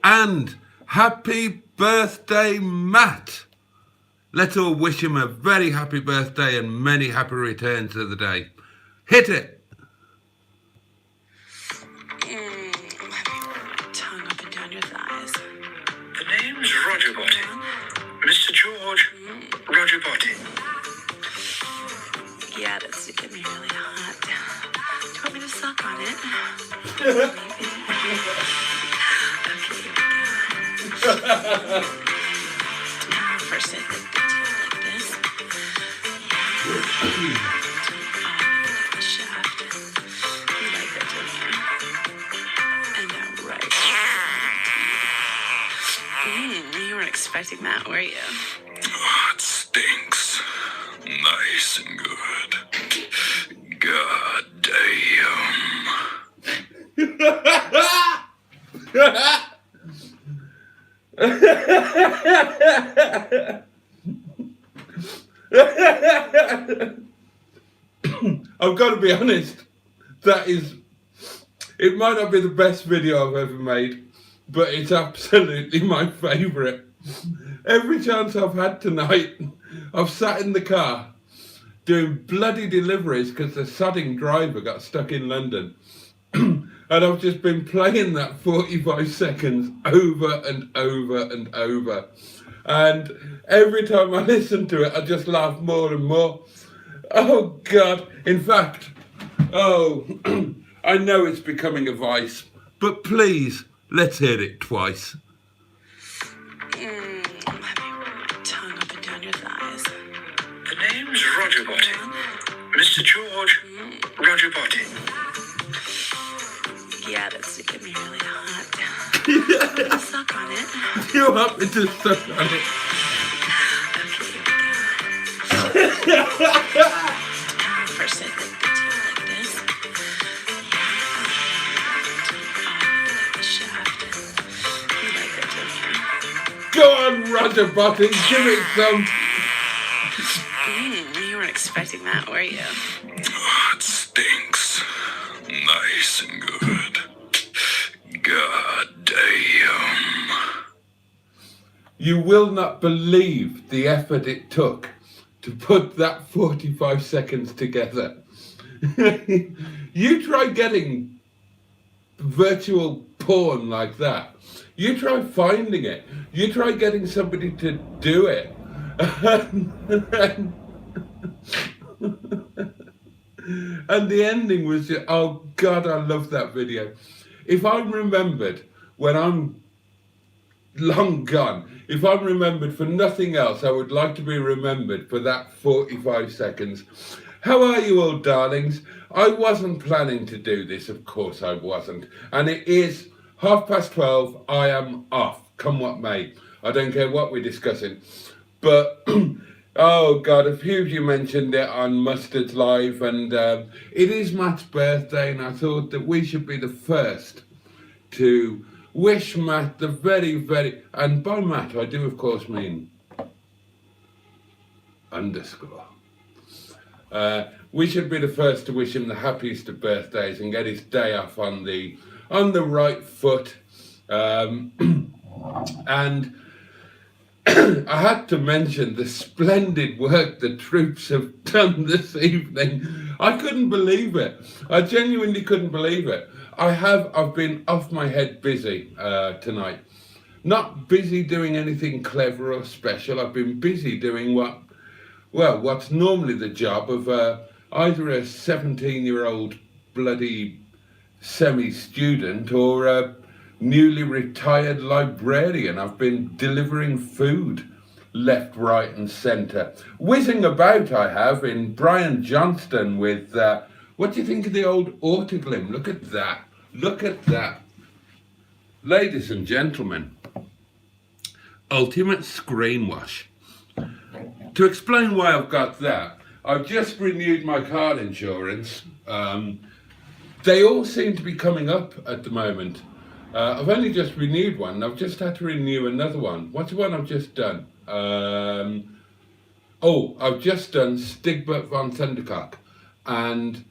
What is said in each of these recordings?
And happy birthday, Matt. Let's all wish him a very happy birthday and many happy returns of the day. Hit it. Tongue up and down your thighs. The name's Roger Boaty. Mr. George Roger Boaty. Yeah, that's to get me really hot. Do you want me to suck on it? Okay. First I licked it like this. The shaft. You like that, don't you? And now right. You weren't expecting that, were you? Oh, it stinks. Nice and good. God I've got to be honest, it might not be the best video I've ever made, but it's absolutely my favourite. Every chance I've had tonight, I've sat in the car doing bloody deliveries because the sodding driver got stuck in London. And I've just been playing that 45 seconds over and over and over. And every time I listen to it, I just laugh more and more. Oh, God. In fact, I know it's becoming a vice, but please, let's hear it twice. Tongue up and down your thighs. The name's Roger Boaty. Mr. George Roger Boaty. Yeah, that's to get me really hot. Do you want me to suck on it? You want me to suck on it? Okay. First I licked it like this. The shaft. You like that, don't you? Go on, Roger Boaty, give it some. You weren't expecting that, were you? Oh, it stinks. Nice and good. God damn. You will not believe the effort it took to put that 45 seconds together. You try getting virtual porn like that. You try finding it. You try getting somebody to do it. And the ending was just, oh God, I love that video. If I'm remembered when I'm long gone, if I'm remembered for nothing else, I would like to be remembered for that 45 seconds. How are you all, darlings? I wasn't planning to do this, of course I wasn't. And it is 12:30, I am off, come what may. I don't care what we're discussing. But, oh God, a few of you mentioned it on Mustard's Live, and it is Matt's birthday, and I thought that we should be the first to wish Matt the very, very, and by Matt I do of course mean underscore. We should be the first to wish him the happiest of birthdays and get his day off on the right foot. And I had to mention the splendid work the troops have done this evening. I couldn't believe it. I genuinely couldn't believe it. I've been off my head busy tonight. Not busy doing anything clever or special. I've been busy doing what's normally the job of either a 17-year-old bloody semi-student or a newly retired librarian. I've been delivering food left, right and centre. Whizzing about I have in Brian Johnston with, what do you think of the old autoglim? Look at that. Look at that. Ladies and gentlemen, ultimate screen wash. To explain why I've got that, I've just renewed my car insurance. They all seem to be coming up at the moment. I've only just renewed one. I've just had to renew another one. What's the one I've just done? I've just done Stigbert von Thundercock. And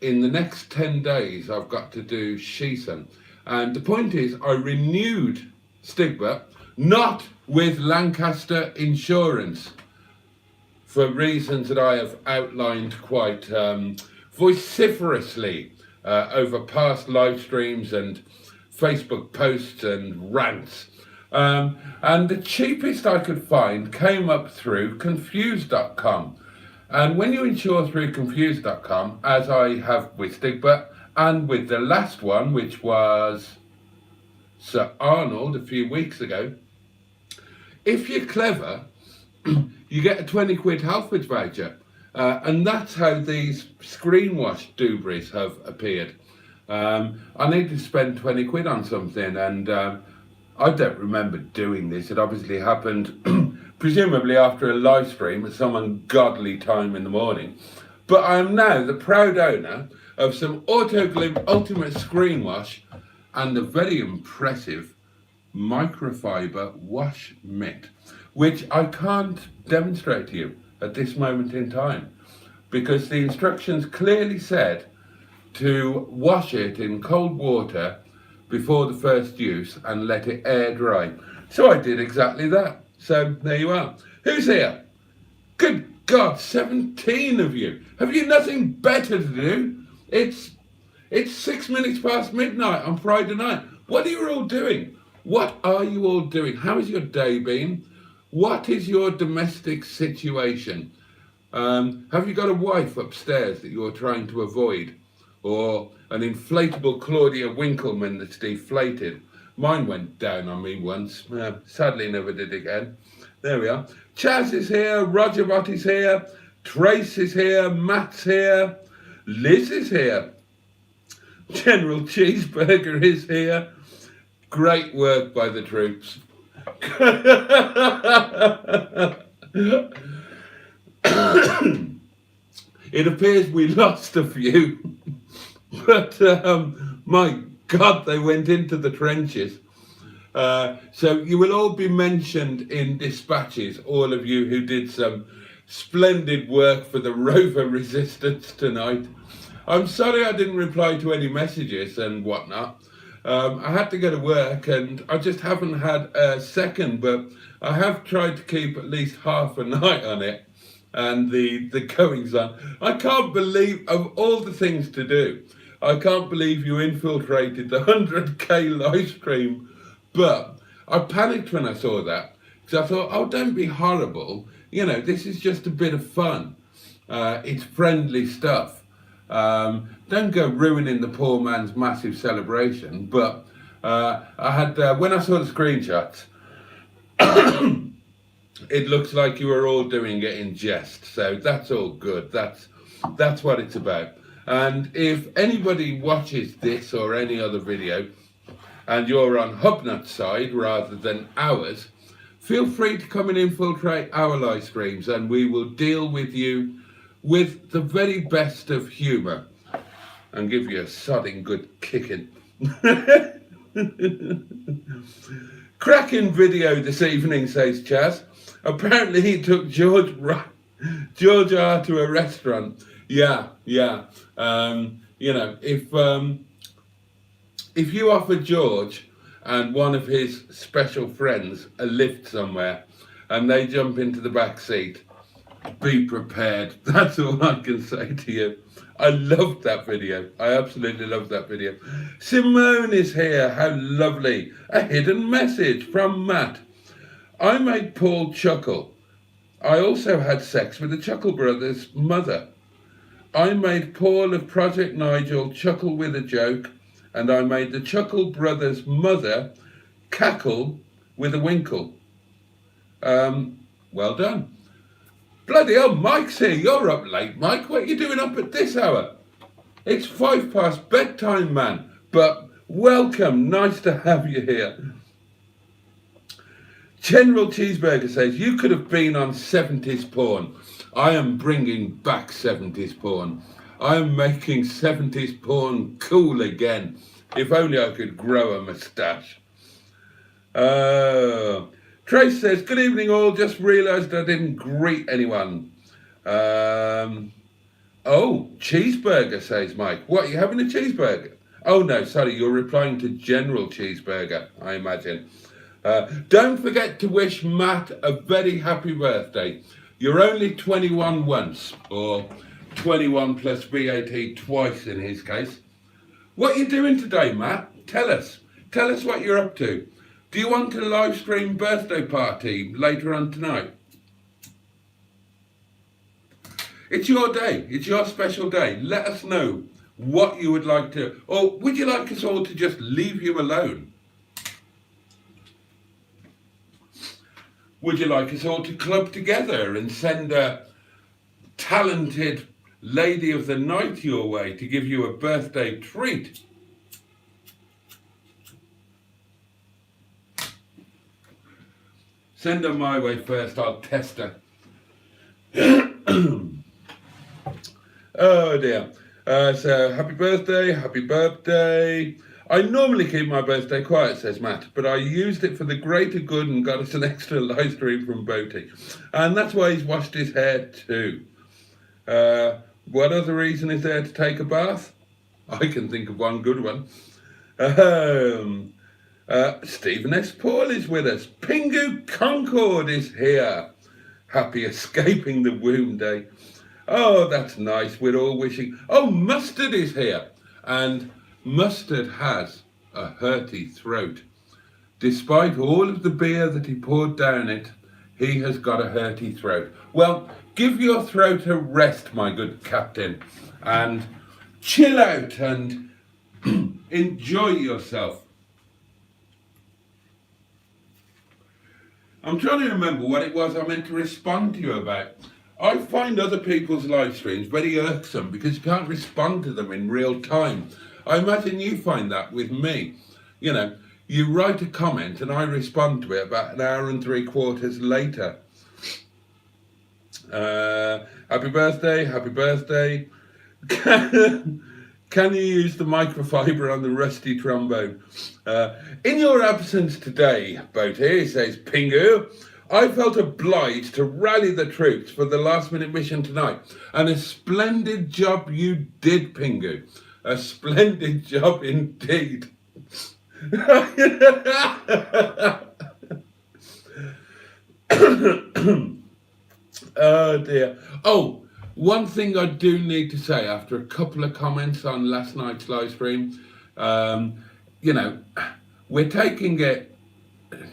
in the next 10 days, I've got to do Shison. And the point is, I renewed Stigbert, not with Lancaster Insurance, for reasons that I have outlined quite vociferously over past live streams and Facebook posts and rants. And the cheapest I could find came up through confused.com. And when you insure through confused.com, as I have with Stigbert, and with the last one, which was Sir Arnold a few weeks ago, if you're clever, you get a 20 quid Halfords voucher. And that's how these screen wash doobies have appeared. I need to spend 20 quid on something, and I don't remember doing this. It obviously happened presumably after a live stream at some ungodly time in the morning. But I am now the proud owner of some Autoglim Ultimate Screen Wash and the very impressive microfiber wash mitt, which I can't demonstrate to you at this moment in time because the instructions clearly said to wash it in cold water before the first use and let it air dry. So I did exactly that. So there you are. Who's here? Good God, 17 of you. Have you nothing better to do? It's 6 minutes past midnight on Friday night. What are you all doing? What are you all doing? How has your day been? What is your domestic situation? Have you got a wife upstairs that you're trying to avoid? Or an inflatable Claudia Winkleman that's deflated? Mine went down on me once. Sadly, never did again. There we are. Chaz is here. Roger Boaty's here. Trace is here. Matt's here. Liz is here. General Cheeseburger is here. Great work by the troops. It appears we lost a few, but my God, they went into the trenches. So you will all be mentioned in dispatches, all of you who did some splendid work for the Rover resistance tonight. I'm sorry I didn't reply to any messages and whatnot. I had to go to work and I just haven't had a second, but I have tried to keep at least half a night on it and the goings on. I can't believe, of all the things to do, I can't believe you infiltrated the 100k live stream, but I panicked when I saw that because I thought, oh, don't be horrible. You know, this is just a bit of fun. It's friendly stuff. Don't go ruining the poor man's massive celebration. But I had, when I saw the screenshots, it looks like you were all doing it in jest. So that's all good. That's what it's about. And if anybody watches this or any other video and you're on Hubnut's side rather than ours, feel free to come and infiltrate our live streams and we will deal with you with the very best of humour and give you a sodding good kicking. Cracking video this evening, says Chaz. Apparently he took George R to a restaurant. Yeah. You know, if you offer George and one of his special friends a lift somewhere and they jump into the back seat, be prepared. That's all I can say to you. I loved that video. I absolutely loved that video. Simone is here. How lovely. A hidden message from Matt. I made Paul chuckle. I also had sex with the Chuckle Brothers' mother. I made Paul of Project Nigel chuckle with a joke, and I made the Chuckle Brothers' mother cackle with a winkle. Well done. Bloody hell, Mike's here. You're up late, Mike. What are you doing up at this hour? It's 5 past bedtime, man. But welcome. Nice to have you here. General Cheeseburger says, you could have been on 70s porn. I am bringing back 70s porn. I am making 70s porn cool again. If only I could grow a moustache. Trace says, good evening all, just realised I didn't greet anyone. Oh, cheeseburger, says Mike. What, are you having a cheeseburger? Oh no, sorry, you're replying to General Cheeseburger, I imagine. Don't forget to wish Matt a very happy birthday. You're only 21 once, or 21 plus VAT twice in his case. What are you doing today, Matt? Tell us. Tell us what you're up to. Do you want a live stream birthday party later on tonight? It's your day. It's your special day. Let us know what you would like to, or would you like us all to just leave you alone? Would you like us all to club together and send a talented lady of the night your way to give you a birthday treat? Send her my way first, I'll test her. Oh dear. So happy birthday, happy birthday. I normally keep my birthday quiet, says Matt, but I used it for the greater good and got us an extra live stream from Boaty. And that's why he's washed his hair too. What other reason is there to take a bath? I can think of one good one. Stephen S. Paul is with us. Pingu Concord is here. Happy escaping the womb day. Oh, that's nice. We're all wishing. Oh, Mustard is here. And Mustard has a hurty throat. Despite all of the beer that he poured down it, he has got a hurty throat. Well, give your throat a rest, my good captain, and chill out and enjoy yourself. I'm trying to remember what it was I meant to respond to you about. I find other people's live streams very irksome because you can't respond to them in real time. I imagine you find that with me. You know, you write a comment and I respond to it about an hour and 3/4 later. Happy birthday, happy birthday. Can you use the microfiber on the rusty trombone? In your absence today, Boaty, says Pingu, I felt obliged to rally the troops for the last minute mission tonight. And a splendid job you did, Pingu. A splendid job indeed. Oh dear. Oh, one thing I do need to say after a couple of comments on last night's live stream, you know, we're taking it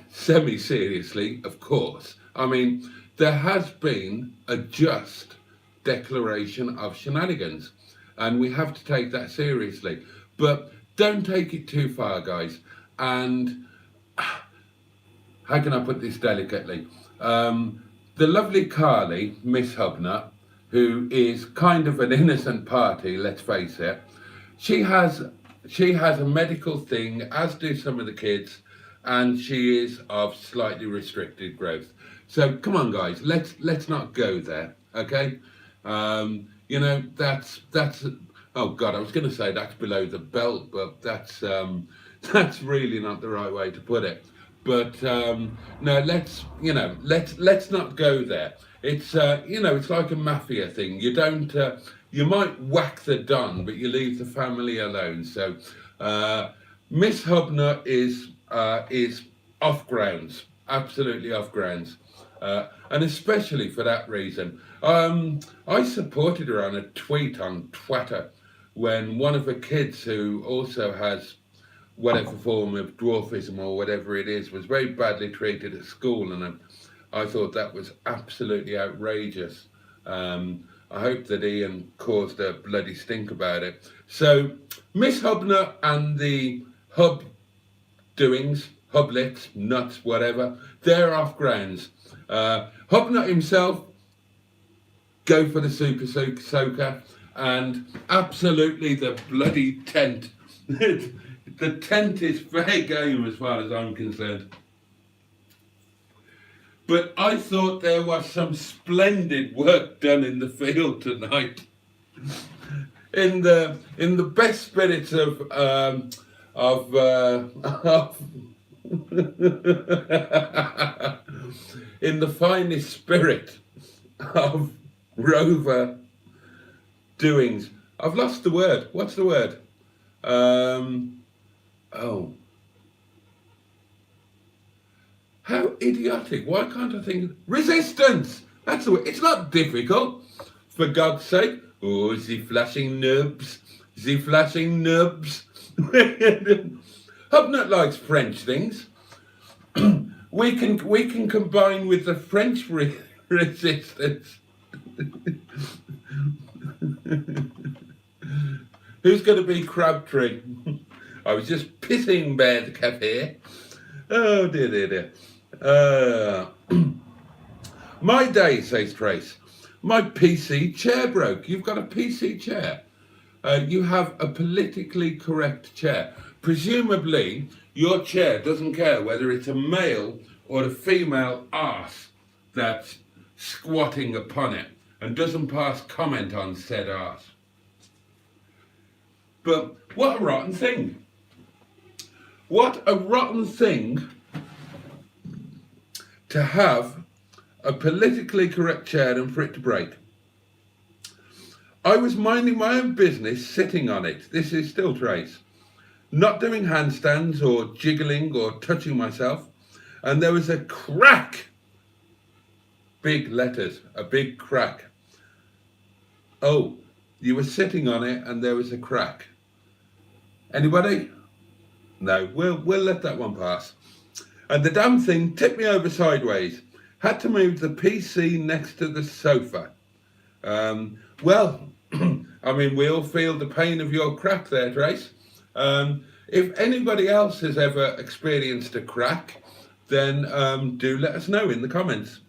semi-seriously, of course. I mean, there has been a just declaration of shenanigans, and we have to take that seriously. But don't take it too far, guys. And how can I put this delicately? The lovely Carly, Miss Hubnut, who is kind of an innocent party, let's face it, she has a medical thing, as do some of the kids, and she is of slightly restricted growth. So come on, guys, let's not go there, okay? You know, that's oh God, I was going to say that's below the belt, but that's really not the right way to put it. But no, let's not go there. It's you know, it's like a mafia thing. You don't you might whack the Don, but you leave the family alone. So Miss Hubnut is off grounds, absolutely off grounds, and especially for that reason. I supported her on a tweet on Twitter when one of her kids, who also has whatever form of dwarfism or whatever it is, was very badly treated at school, and I thought that was absolutely outrageous. I hope that Ian caused a bloody stink about it. So Miss Hubnut and the Hub doings, Hublets, nuts, whatever, they're off grounds. Hubnut himself, go for the Super Soaker, and absolutely the bloody tent. The tent is fair game as far as I'm concerned. But I thought there was some splendid work done in the field tonight. In the best spirits of in the finest spirit of Rover doings. I've lost the word. What's the word? How idiotic. Why can't I think of resistance? That's the way. It's not difficult. For God's sake. Oh, the flashing nubs. The flashing nubs. Hubnut likes French things. we can combine with the French resistance. Who's going to be Crabtree? I was just pissing by the cafe. Oh dear, dear, dear. My day, says Trace. My PC chair broke. You've got a PC chair. You have a politically correct chair. Presumably, your chair doesn't care whether it's a male or a female arse that's squatting upon it and doesn't pass comment on said arse. But what a rotten thing. What a rotten thing to have a politically correct chair and for it to break. I was minding my own business sitting on it. This is still Trace. Not doing handstands or jiggling or touching myself. And there was a crack. Big letters, a big crack. Oh, you were sitting on it and there was a crack. Anybody? No, we'll let that one pass. And the damn thing tipped me over sideways. Had to move the PC next to the sofa. Well, I mean, we all feel the pain of your crack there, Trace. If anybody else has ever experienced a crack, then do let us know in the comments.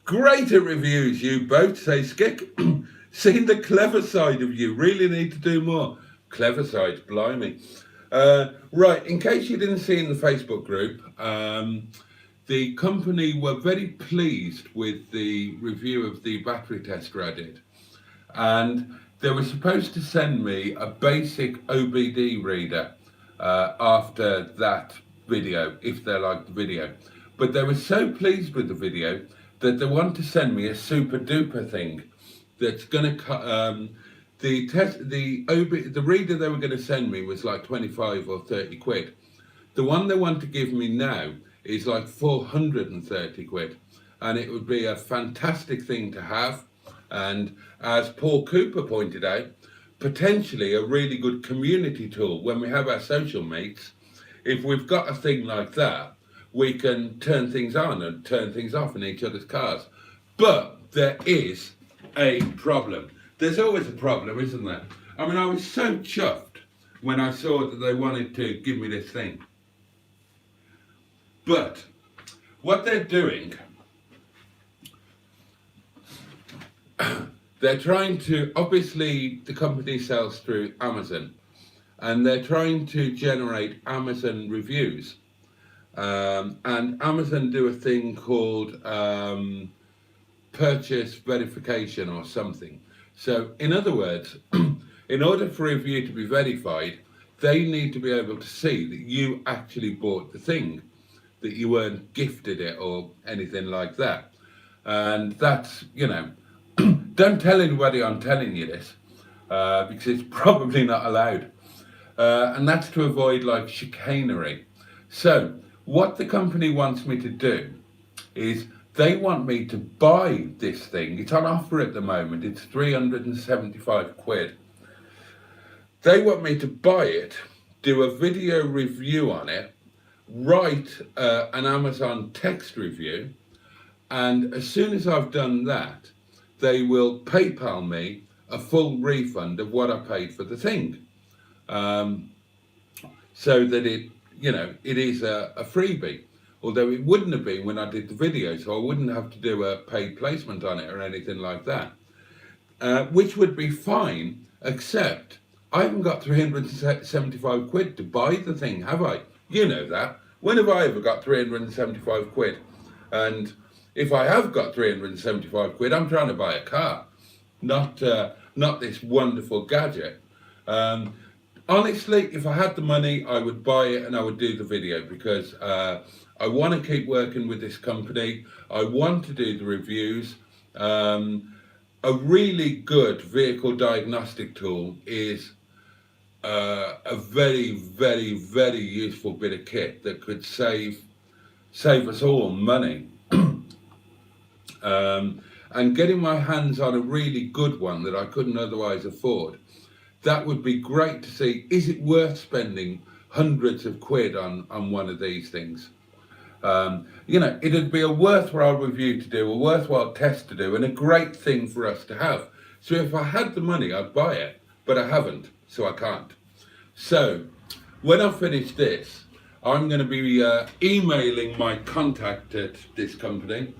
Great at reviews, you both, say Skick. Seen the clever side of you. Really need to do more. Clever side, blimey. Right, in case you didn't see in the Facebook group, the company were very pleased with the review of the battery tester I did. And they were supposed to send me a basic OBD reader after that video, if they liked the video. But they were so pleased with the video that they want to send me a super duper thing that's going to the reader they were going to send me was like 25 or 30 quid. The one they want to give me now is like 430 quid, and it would be a fantastic thing to have. And as Paul Cooper pointed out, potentially a really good community tool when we have our social meets. If we've got a thing like that, we can turn things on and turn things off in each other's cars. But there is a problem. There's always a problem, isn't there? I mean, I was so chuffed when I saw that they wanted to give me this thing. But what they're doing, they're trying to, obviously the company sells through Amazon, and they're trying to generate Amazon reviews. And Amazon do a thing called purchase verification or something. So in other words, in order for a review to be verified, they need to be able to see that you actually bought the thing, that you weren't gifted it or anything like that. And that's, you know, don't tell anybody I'm telling you this, because it's probably not allowed. And that's to avoid like chicanery. So what the company wants me to do is they want me to buy this thing. It's on offer at the moment. It's 375 quid. They want me to buy it, do a video review on it, write an Amazon text review, and as soon as I've done that, they will PayPal me a full refund of what I paid for the thing. So that it, you know, it is a freebie. Although it wouldn't have been when I did the video, so I wouldn't have to do a paid placement on it or anything like that. Which would be fine, except I haven't got 375 quid to buy the thing, have I? You know that. When have I ever got 375 quid? And if I have got 375 quid, I'm trying to buy a car, not this wonderful gadget. Honestly, if I had the money, I would buy it and I would do the video, because I want to keep working with this company. I want to do the reviews. A really good vehicle diagnostic tool is a very, very, very useful bit of kit that could save us all money. And getting my hands on a really good one that I couldn't otherwise afford, that would be great to see. Is it worth spending hundreds of quid on one of these things? You know, it'd be a worthwhile review to do, a worthwhile test to do, and a great thing for us to have. So if I had the money, I'd buy it, but I haven't, so I can't. So when I finish this, I'm going to be emailing my contact at this company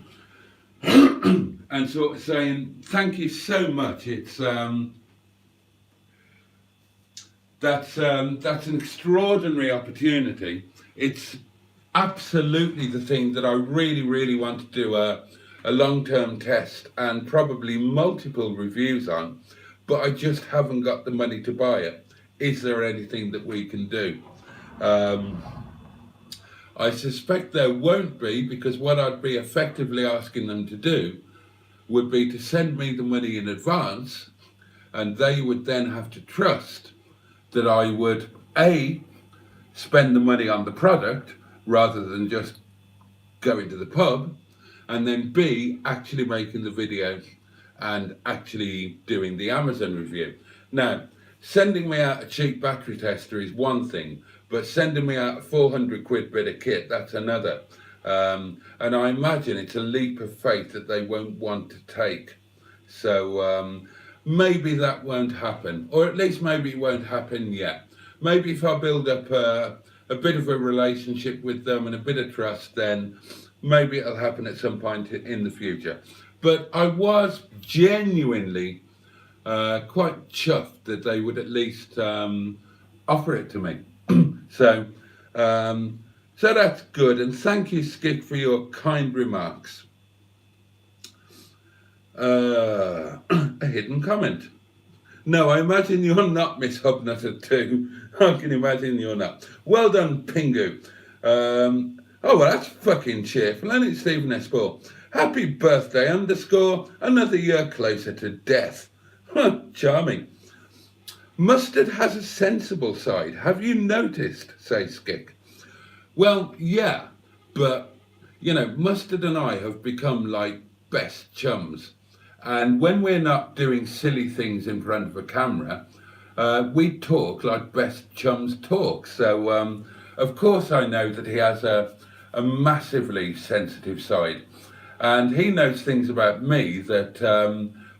and sort of saying, thank you so much. It's that's an extraordinary opportunity. It's absolutely the thing that I really, really want to do a long-term test and probably multiple reviews on, but I just haven't got the money to buy it. Is there anything that we can do? I suspect there won't be, because what I'd be effectively asking them to do would be to send me the money in advance, and they would then have to trust that I would A, spend the money on the product rather than just going to the pub, and then B, actually making the video and actually doing the Amazon review. Now, sending me out a cheap battery tester is one thing, but sending me out a 400 quid bit of kit, that's another. And I imagine it's a leap of faith that they won't want to take. So maybe that won't happen, or at least maybe it won't happen yet. Maybe if I build up a bit of a relationship with them and a bit of trust, then maybe it'll happen at some point in the future. But I was genuinely quite chuffed that they would at least offer it to me. So that's good, and thank you, Skip, for your kind remarks. A hidden comment. No, I imagine you're not Miss Hubnutter too. I can imagine you're not. Well done, Pingu. Oh, well, that's fucking cheerful, isn't it, Stephen S. Paul? Happy birthday, _ another year closer to death. Charming. Mustard has a sensible side. Have you noticed, says Skik? Well, yeah, but, you know, Mustard and I have become like best chums. And when we're not doing silly things in front of a camera, we talk like best chums talk. So, of course, I know that he has a massively sensitive side. And he knows things about me that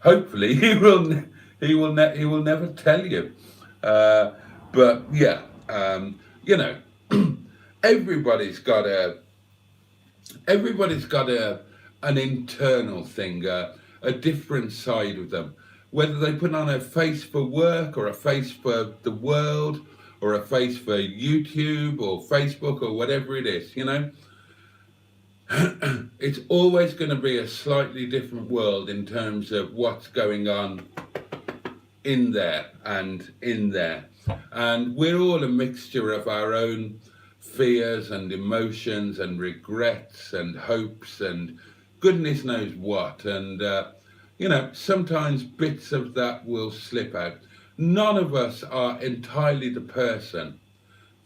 hopefully he will never tell you. But yeah, you know, everybody's got an internal thing, a different side of them. Whether they put on a face for work, or a face for the world, or a face for YouTube or Facebook or whatever it is, you know. It's always going to be a slightly different world in terms of what's going on in there and in there. And we're all a mixture of our own fears and emotions and regrets and hopes and goodness knows what. And, you know, sometimes bits of that will slip out. None of us are entirely the person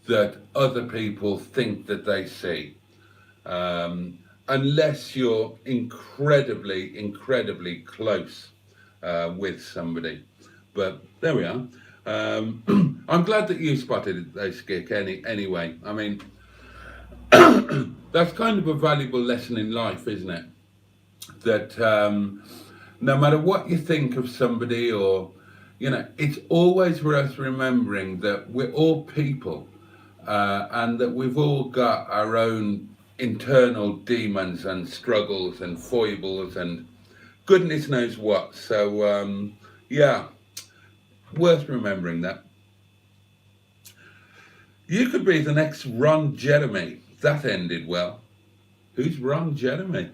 that other people think that they see. Unless you're incredibly, incredibly close with somebody. But there we are. I'm glad that you spotted those Skik anyway. I mean, that's kind of a valuable lesson in life, isn't it? That no matter what you think of somebody, or, you know, it's always worth remembering that we're all people and that we've all got our own internal demons and struggles and foibles and goodness knows what. So yeah, worth remembering that. You could be the next Ron Jeremy. That ended well. Who's Ron Jeremy?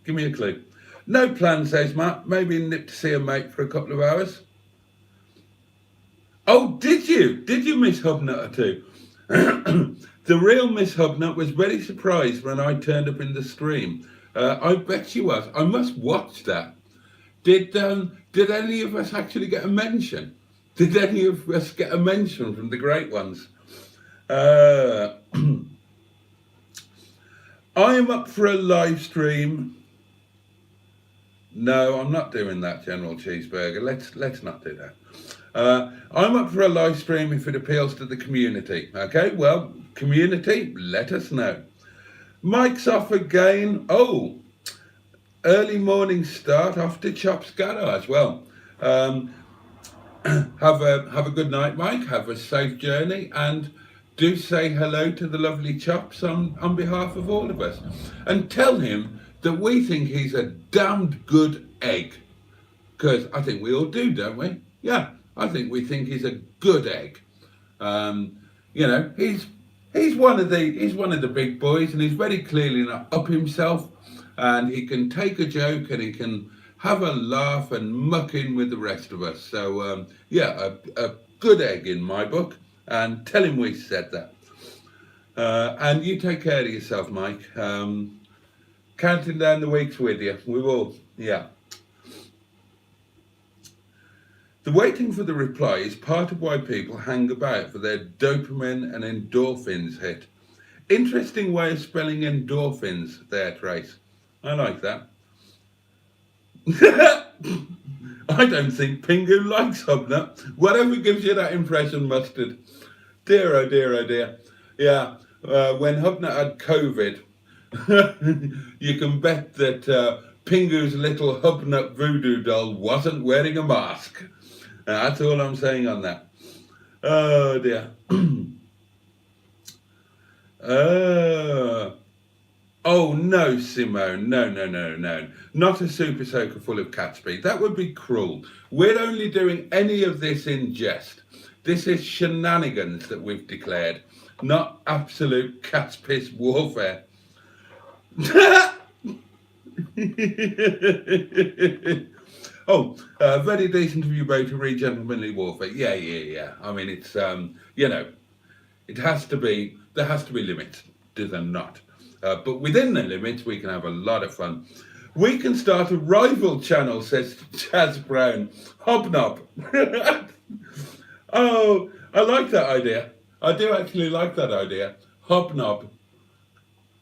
Give me a clue. No plan, says Matt. Maybe nip to see a mate for a couple of hours. Oh, did you? Did you, Miss Hubnutter too? The real Miss Hubnut was very surprised when I turned up in the stream. I bet she was. I must watch that. Did any of us actually get a mention? Did any of us get a mention from the great ones? I am up for a live stream. No, I'm not doing that, General Cheeseburger. Let's not do that. I'm up for a live stream if it appeals to the community. Okay, well, community, let us know. Mike's off again. Oh, early morning start off to Chop's Garage. Well, have a good night, Mike. Have a safe journey, and do say hello to the lovely Chops on behalf of all of us, and tell him that we think he's a damned good egg, because I think we all do, don't we? Yeah, I think we think he's a good egg. You know, he's one of the big boys, and he's very clearly not up himself, and he can take a joke and he can have a laugh and muck in with the rest of us. So yeah, a good egg in my book, and tell him we said that. And you take care of yourself, Mike. Counting down the weeks with you. We will, yeah. The waiting for the reply is part of why people hang about for their dopamine and endorphins hit. Interesting way of spelling endorphins there, Trace. I like that. I don't think Pingu likes Hubnut. Whatever gives you that impression, Mustard. Dear, oh dear, oh dear. Yeah, when Hubnut had COVID, you can bet that Pingu's little Hubnut voodoo doll wasn't wearing a mask. That's all I'm saying on that. Oh dear. Oh no, Simone, no. Not a super soaker full of cat speed. That would be cruel. We're only doing any of this in jest. This is shenanigans that we've declared, not absolute cat's piss warfare. Oh, very decent of you both to read Gentlemanly Warfare. Yeah. I mean, it's, you know, there has to be limits, do there not? But within the limits, we can have a lot of fun. We can start a rival channel, says Chaz Brown. Hobnob. Oh, I like that idea. I do actually like that idea. Hobnob.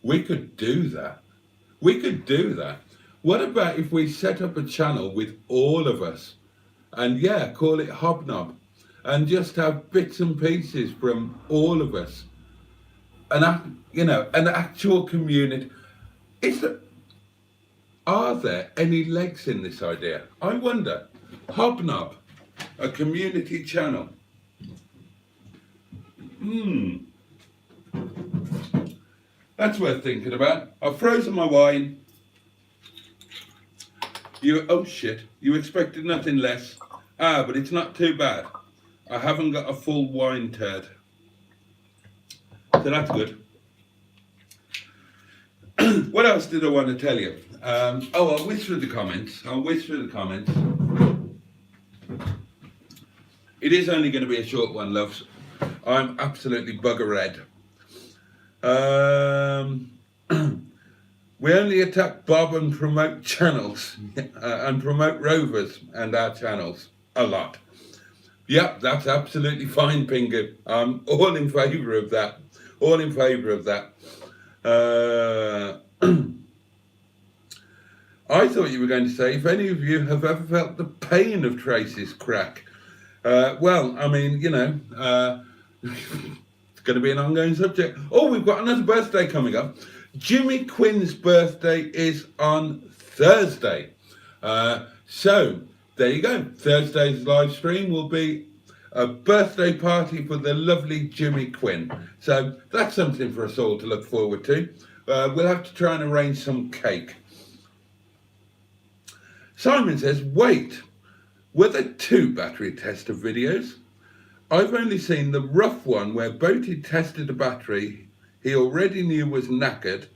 We could do that. What about if we set up a channel with all of us, and yeah, call it Hobnob, and just have bits and pieces from all of us, and you know, an actual community. Are there any legs in this idea? I wonder. Hobnob, a community channel. That's worth thinking about. I've frozen my wine. Oh shit, you expected nothing less. But it's not too bad. I haven't got a full wine turd. So that's good. What else did I want to tell you? I'll whiz through the comments. It is only going to be a short one, loves. I'm absolutely bugger red. We only attack Bob and promote channels and promote Rovers and our channels a lot. Yep, that's absolutely fine, Pingu. I'm all in favour of that. I thought you were going to say, if any of you have ever felt the pain of Tracy's crack. Well, I mean, you know, it's going to be an ongoing subject. Oh, we've got another birthday coming up. Jimmy Quinn's birthday is on Thursday. So, there you go. Thursday's live stream will be a birthday party for the lovely Jimmy Quinn. So, that's something for us all to look forward to. We'll have to try and arrange some cake. Simon says, wait, were there 2 battery tester videos? I've only seen the rough one where Boaty tested a battery he already knew was knackered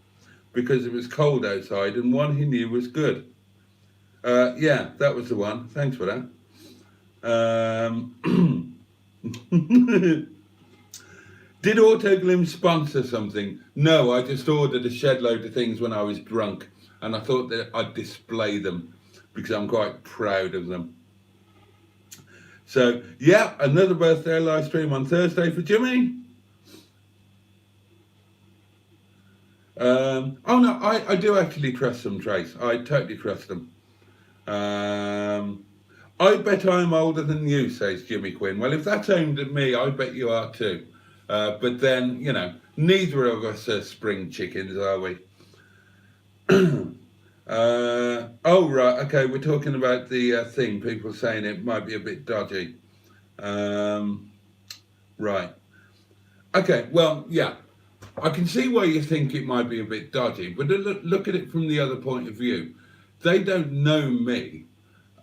because it was cold outside, and one he knew was good. Yeah, that was the one. Thanks for that. Did Autoglim sponsor something? No, I just ordered a shed load of things when I was drunk, and I thought that I'd display them because I'm quite proud of them. So, yeah, another birthday live stream on Thursday for Jimmy. Oh no, I do actually trust them, Trace. I totally trust them. I bet I'm older than you, says Jimmy Quinn. Well, if that's aimed at me, I bet you are too. But then, you know, neither of us are spring chickens, are we? Oh, right, okay, we're talking about the thing, people saying it might be a bit dodgy. Right. Okay, well, yeah, I can see why you think it might be a bit dodgy, but look at it from the other point of view. They don't know me.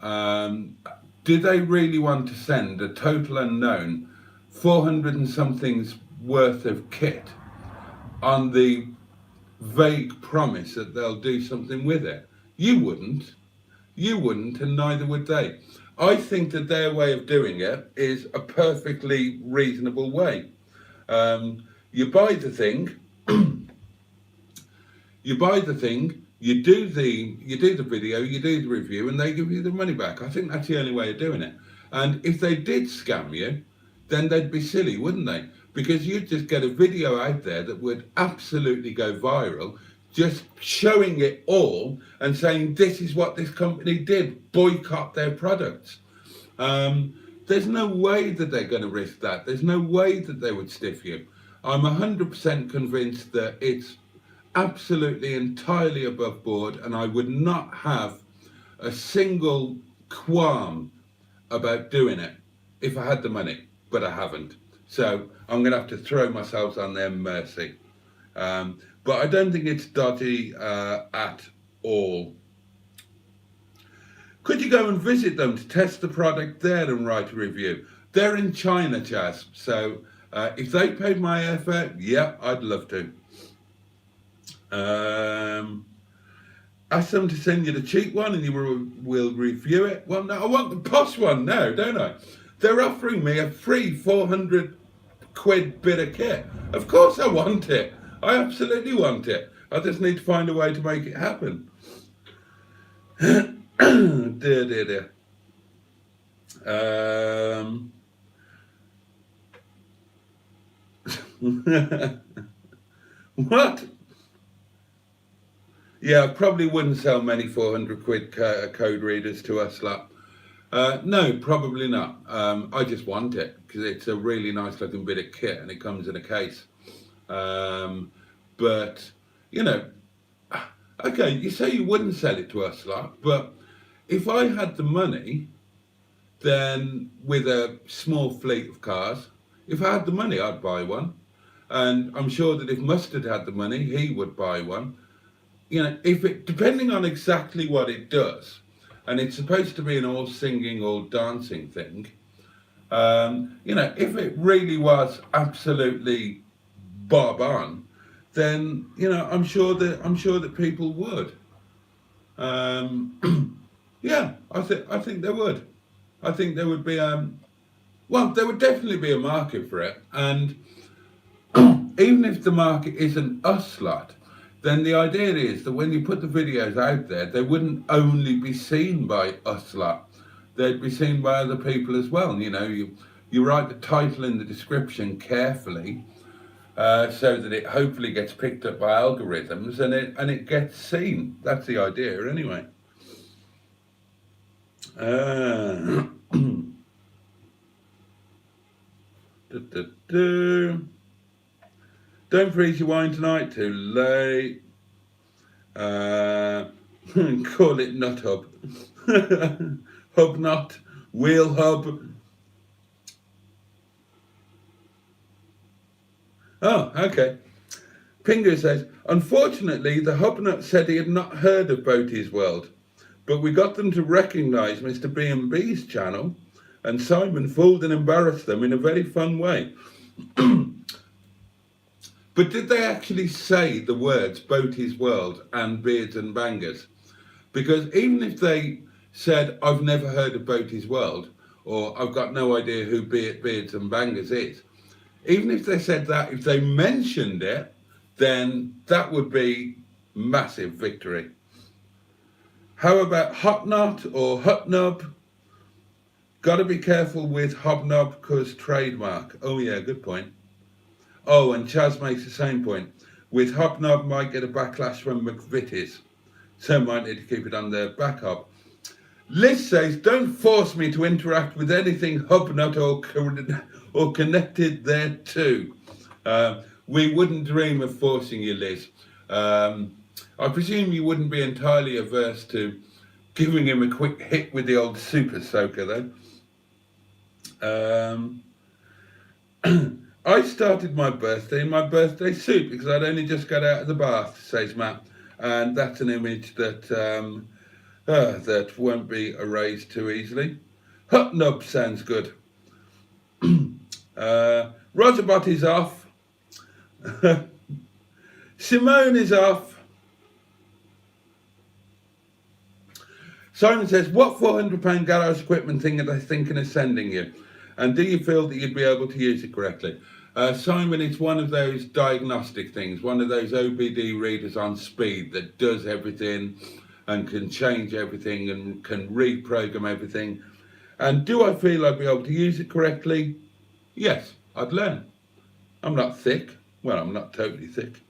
Do they really want to send a total unknown 400 and something's worth of kit on the vague promise that they'll do something with it? You wouldn't, and neither would they. I think that their way of doing it is a perfectly reasonable way. You buy the thing, you do the video, you do the review, and they give you the money back. I think that's the only way of doing it. And if they did scam you, then they'd be silly, wouldn't they? Because you'd just get a video out there that would absolutely go viral, just showing it all and saying, this is what this company did, boycott their products. There's no way that they're going to risk that. There's no way that they would stiff you. I'm 100% convinced that it's absolutely entirely above board, and I would not have a single qualm about doing it if I had the money, but I haven't. So I'm going to have to throw myself on their mercy. But I don't think it's dodgy at all. Could you go and visit them to test the product there and write a review? They're in China, Chaz. So if they paid my airfare, yeah, I'd love to. Ask them to send you the cheap one and you will review it. Well, no, I want the posh one now, don't I? They're offering me a free 400 quid bit of kit. Of course I want it. I absolutely want it. I just need to find a way to make it happen. Dear. What? Yeah, I probably wouldn't sell many 400 quid code readers to us lot. No, probably not. I just want it because it's a really nice looking bit of kit and it comes in a case. But, you know, okay, you say you wouldn't sell it to us lot, but if I had the money, then with a small fleet of cars, if I had the money, I'd buy one. And I'm sure that if Mustard had the money, he would buy one. You know, if it, depending on exactly what it does, and it's supposed to be an all singing, all dancing thing, you know, if it really was absolutely bob on, then, you know, I'm sure that people would. Yeah, I think there would. I think there would be well, there would definitely be a market for it, and even if the market isn't us lot, then the idea is that when you put the videos out there, they wouldn't only be seen by us lot, they'd be seen by other people as well. You know, you write the title in the description carefully, so that it hopefully gets picked up by algorithms and it gets seen. That's the idea anyway. Don't freeze your wine tonight, too late. Call it Nut Hub. Hub Nut, Wheel Hub. Oh, okay. Pingu says, unfortunately, the Hubnut said he had not heard of Boaty's World, but we got them to recognise Mr. B&B's channel, and Simon fooled and embarrassed them in a very fun way. But did they actually say the words Boaty's World and Beards and Bangers? Because even if they said, I've never heard of Boaty's World, or I've got no idea who Beards and Bangers is, even if they said that, if they mentioned it, then that would be massive victory. How about Hot Knot or Hut Nub? Got to be careful with hobnob because trademark. Oh yeah, good point. Oh, and Chaz makes the same point. With hobnob might get a backlash from McVitie's. So might need to keep it on the back hob. Liz says, don't force me to interact with anything hobnut or connected thereto. We wouldn't dream of forcing you, Liz. I presume you wouldn't be entirely averse to giving him a quick hit with the old super soaker, though. I started my birthday in my birthday suit because I'd only just got out of the bath, says Matt. And that's an image that that won't be erased too easily. Hot nub sounds good. Roger Boaty's off. Simone is off. Simon says, what £400 garage equipment thing are they thinking of sending you? And do you feel that you'd be able to use it correctly? Simon, it's one of those diagnostic things, one of those OBD readers on speed that does everything and can change everything and can reprogram everything. And do I feel I'd be able to use it correctly? Yes, I'd learn. I'm not thick. Well, I'm not totally thick.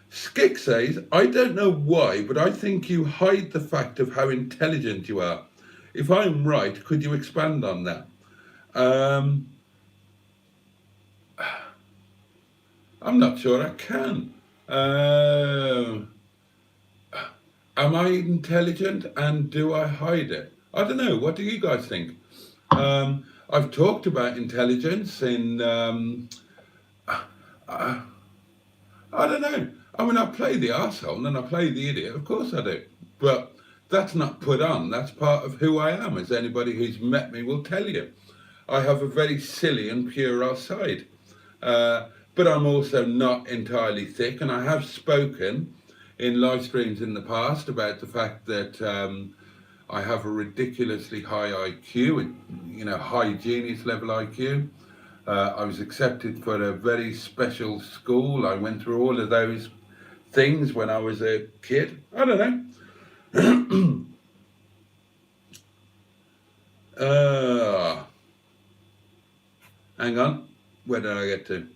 Skick says, I don't know why, but I think you hide the fact of how intelligent you are. If I'm right, could you expand on that? I'm not sure I can. Am I intelligent and do I hide it? I don't know. What do you guys think? I've talked about intelligence in, I don't know. I mean, I play the arsehole and I play the idiot. Of course I do. But that's not put on. That's part of who I am, as anybody who's met me will tell you. I have a very silly and puerile side. But I'm also not entirely thick. And I have spoken in live streams in the past about the fact that I have a ridiculously high IQ, high genius level IQ. I was accepted for a very special school. I went through all of those things when I was a kid. I don't know. Hang on. Where did I get to?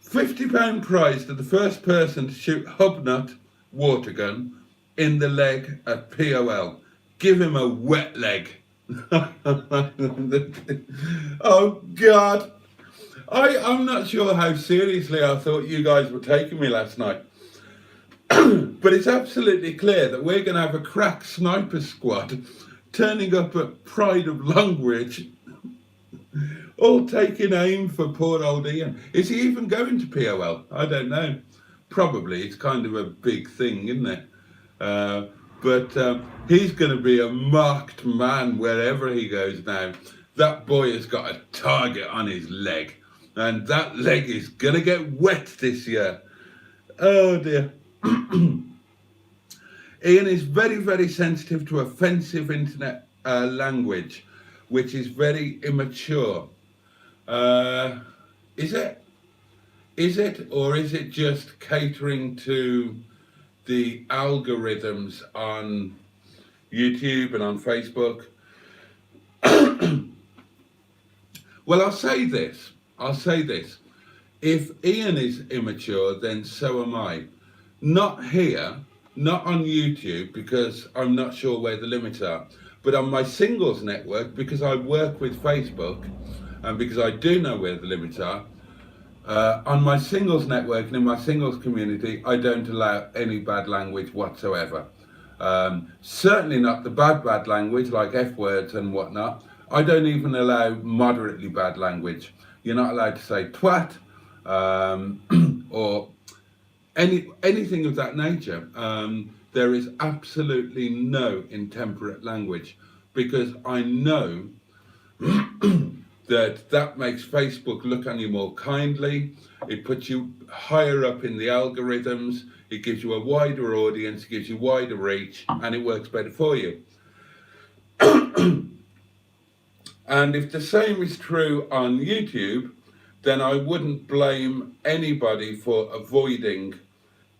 £50 prize to the first person to shoot hobnut water gun in the leg at POL. Give him a wet leg. Oh God. I'm not sure how seriously I thought you guys were taking me last night. But it's absolutely clear that we're going to have a crack sniper squad turning up at Pride of Longridge, all taking aim for poor old Ian. Is he even going to POL? I don't know. Probably. It's kind of a big thing, isn't it? But he's going to be a marked man wherever he goes now. That boy has got a target on his leg. And that leg is going to get wet this year. Oh dear. Ian is very, very sensitive to offensive internet language, which is very immature. Is it? Is it? Or is it just catering to the algorithms on YouTube and on Facebook? Well, I'll say this. If Ian is immature, then so am I. Not here, not on YouTube, because I'm not sure where the limits are, but on my singles network, because I work with Facebook and because I do know where the limits are. On my singles network and in my singles community, I don't allow any bad language whatsoever. Certainly not the bad language like F words and whatnot. I don't even allow moderately bad language. You're not allowed to say twat or anything of that nature. There is absolutely no intemperate language because I know that makes Facebook look on you more kindly. It puts you higher up in the algorithms. It gives you a wider audience, it gives you wider reach, and it works better for you. And if the same is true on YouTube, then I wouldn't blame anybody for avoiding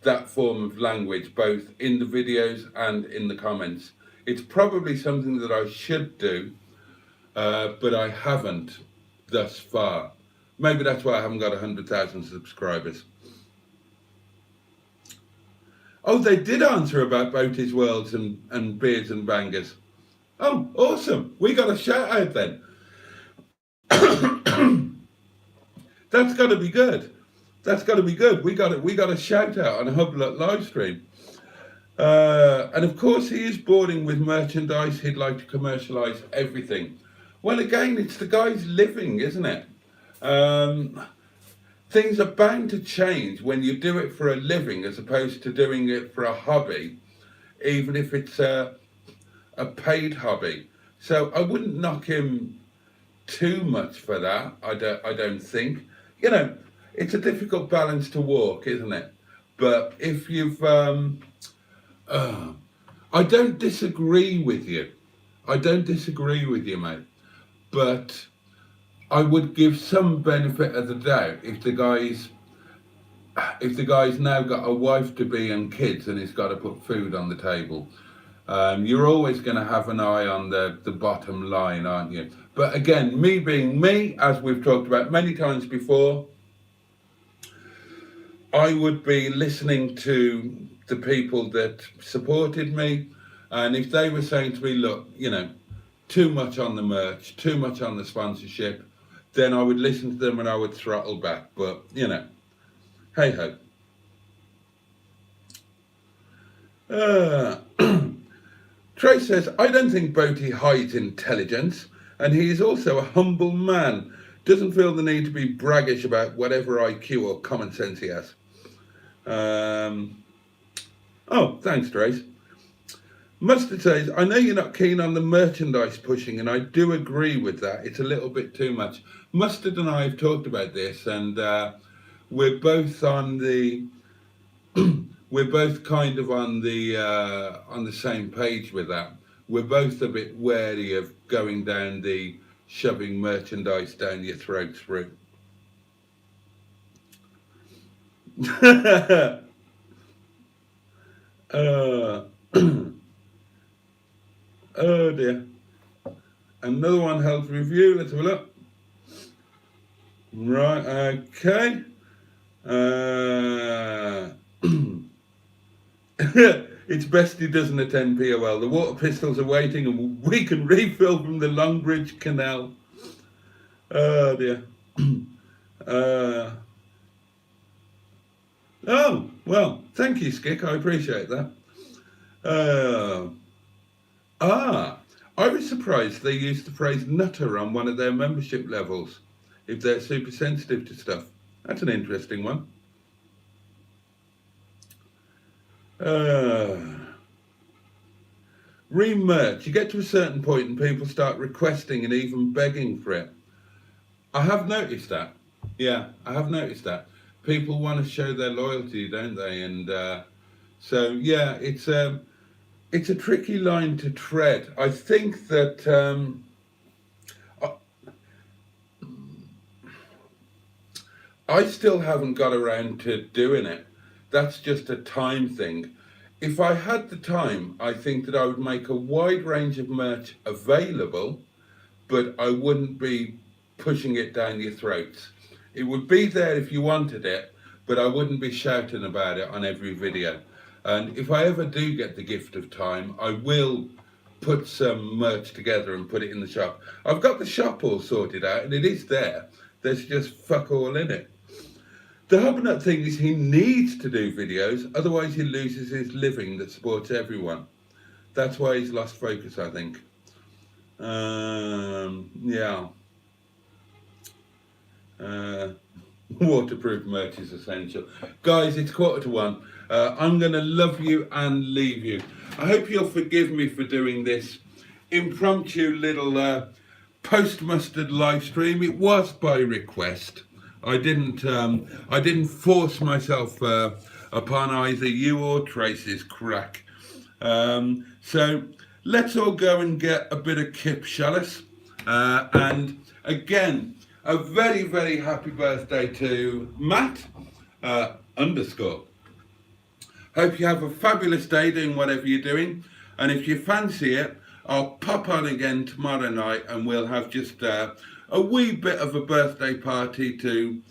that form of language, both in the videos and in the comments. It's probably something that I should do, but I haven't thus far. Maybe that's why I haven't got 100,000 subscribers. Oh, they did answer about Boaty's Worlds and Beards and Bangers. Oh, awesome. We got a shout out then. That's got to be good. That's got to be good. We got a shout out on a Hublet live stream. And of course, he is boarding with merchandise. He'd like to commercialise everything. Well, again, it's the guy's living, isn't it? Things are bound to change when you do it for a living as opposed to doing it for a hobby, even if it's a paid hobby. So I wouldn't knock him too much for that. I don't think. You know, it's a difficult balance to walk, isn't it? But if you've, I don't disagree with you. I don't disagree with you, mate. But I would give some benefit of the doubt if the guy's now got a wife to be and kids and he's got to put food on the table. You're always going to have an eye on the bottom line, aren't you? But again, me being me, as we've talked about many times before, I would be listening to the people that supported me, and if they were saying to me, look, you know, too much on the merch, too much on the sponsorship, then I would listen to them and I would throttle back. But, you know, hey ho. Trey says, I don't think Boaty hides intelligence, and he is also a humble man. Doesn't feel the need to be braggish about whatever IQ or common sense he has. Oh, thanks, Trace. Mustard says, I know you're not keen on the merchandise pushing, and I do agree with that. It's a little bit too much. Mustard and I have talked about this, and we're both on the we're both kind of on the same page with that. We're both a bit wary of going down the shoving merchandise down your throats route. Oh dear. Another one, health review. Let's have a look. Right, okay. It's best he doesn't attend POL. The water pistols are waiting and we can refill from the Longbridge Canal. Oh dear. Oh, well, thank you, Skick. I appreciate that. I was surprised they used the phrase nutter on one of their membership levels if they're super sensitive to stuff. That's an interesting one. Re-merch. You get to a certain point and people start requesting and even begging for it. I have noticed that. Yeah, I have noticed that. People want to show their loyalty, don't they? And so, yeah, it's a tricky line to tread. I think that I still haven't got around to doing it. That's just a time thing. If I had the time, I think that I would make a wide range of merch available, but I wouldn't be pushing it down your throats. It would be there if you wanted it, but I wouldn't be shouting about it on every video. And if I ever do get the gift of time, I will put some merch together and put it in the shop. I've got the shop all sorted out and it is there. There's just fuck all in it. The Hubnut thing is he needs to do videos, otherwise he loses his living that supports everyone. That's why he's lost focus, I think. Yeah. Waterproof merch is essential. Guys, it's 1:45. I'm going to love you and leave you. I hope you'll forgive me for doing this impromptu little post-mustard live stream. It was by request. I didn't force myself upon either you or Trace's crack. So let's all go and get a bit of kip, shall us? And again, a very, very happy birthday to Matt _ Hope you have a fabulous day doing whatever you're doing. And if you fancy it, I'll pop on again tomorrow night and we'll have just a wee bit of a birthday party to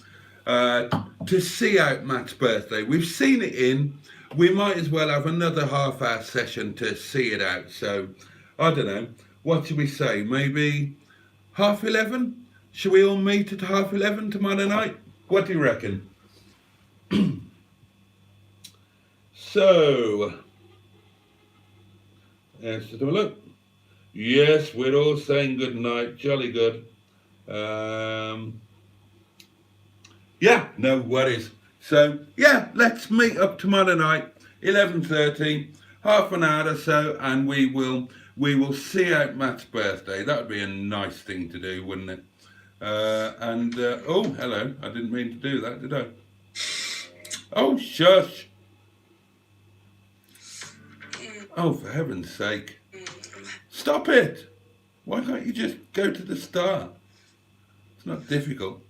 see out Matt's birthday. We've seen it in. We might as well have another half-hour session to see it out. So, I don't know. What should we say? Maybe 11:30? Should we all meet at 11:30 tomorrow night? What do you reckon? So, let's just have a look. Yes, we're all saying good night. Jolly good. Yeah, no worries. So, yeah, let's meet up tomorrow night, 11:30, half an hour or so, and we will see out Matt's birthday. That would be a nice thing to do, wouldn't it? Oh, hello. I didn't mean to do that, did I? Oh, shush. Oh, for heaven's sake. Stop it. Why can't you just go to the start? It's not difficult.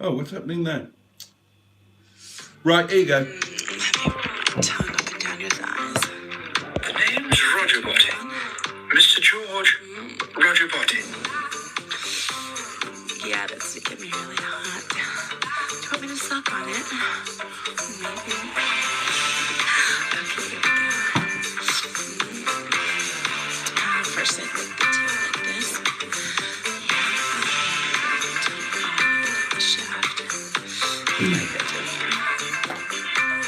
Oh, what's happening there? Right, here you go. Tongue up and down your thighs. The name's Roger Boaty. Mr. George Roger Boaty. Yeah, that's getting me really hot. Do you want me to suck on it? Maybe. Okay, here we go. First I lick the tail like this. The shaft. Like that.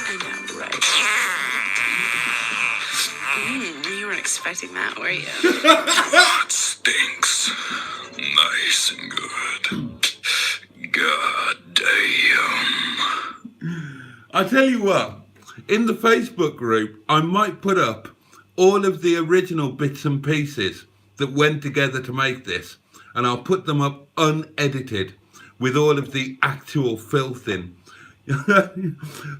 And now right. You weren't expecting that, were you? That stinks. Nice and good. God damn. I tell you what, in the Facebook group, I might put up all of the original bits and pieces that went together to make this, and I'll put them up unedited with all of the actual filth in.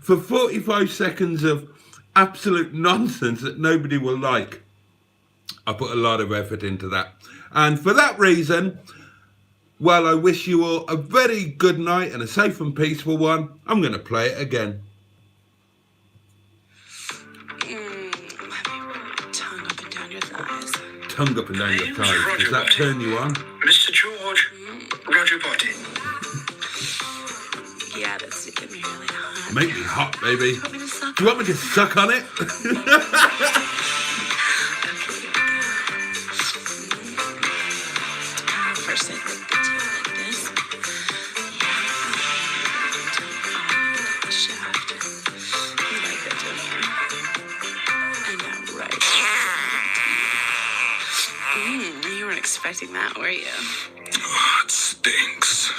For 45 seconds of absolute nonsense that nobody will like. I put a lot of effort into that. And for that reason, well, I wish you all a very good night and a safe and peaceful one. I'm going to play it again. Tongue up and down your thighs. Tongue up and down your thighs. Does that turn you on? Mr. George Roger Boaty. Yeah, that's getting me really hot. Make me hot, baby. Do you want me to suck Do you want me to suck on it? First I lick the tail like this. The shaft. Like that, don't you? And now right. You weren't expecting that, were you? That stinks.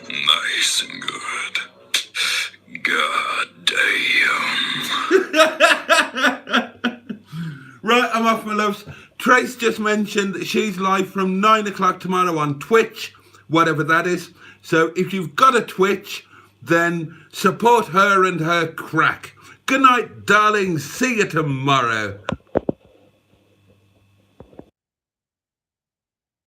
Nice and good. God damn. Right, I'm off, my loves. Trace just mentioned that she's live from 9 o'clock tomorrow on Twitch, whatever that is. So if you've got a Twitch, then support her and her crack. Good night, darling. See you tomorrow.